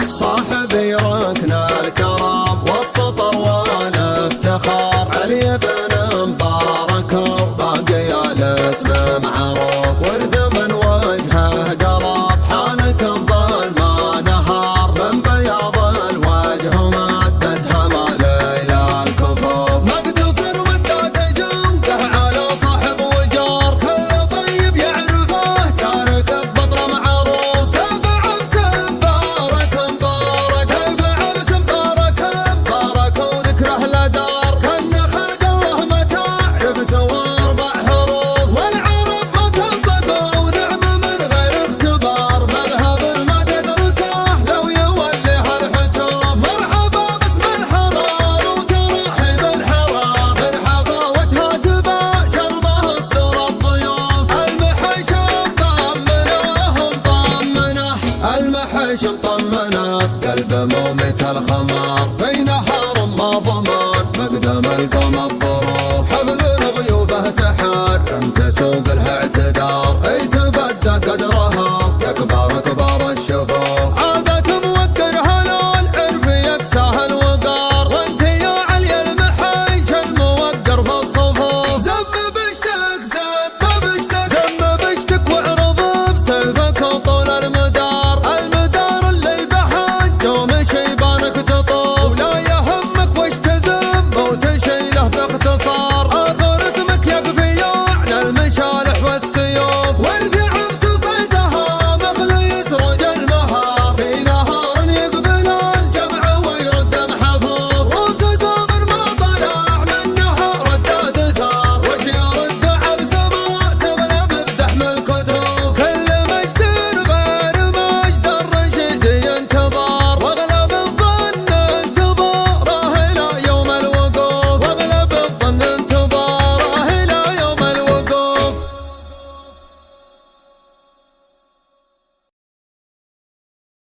صاحبي ركن الكرم والسطر والافتخار، علي بن مبارك وباقي الاسم معروف، ورث من وجهه قلب حالك الظلمة نهار، من بياض الوجه مدتها ما ليلى الكفوف، مقتصر ودات جوده على صاحب وجار، كل طيب يعرفه تارك ببطل معروف، سبع بسبارك مبارك، سبع بسبارك مبارك وذكره لدار، كان خلق الله ما تعرف سوى اربع حروف، والعرب ما تنطقوا ونعم من غير اختبار، مذهب ما تتركه لو يوليها الحتوف، مرحبا باسم الحرار وترحيب الحرار، مرحبا وتهاتبا شربه اصدر الضيوف، المحش مطمنه المحش مطمنات قلب مومة الخمار، في نهار ما ضمان مقدم القوم الظروف، حفل ضيوفه تحرم تسوق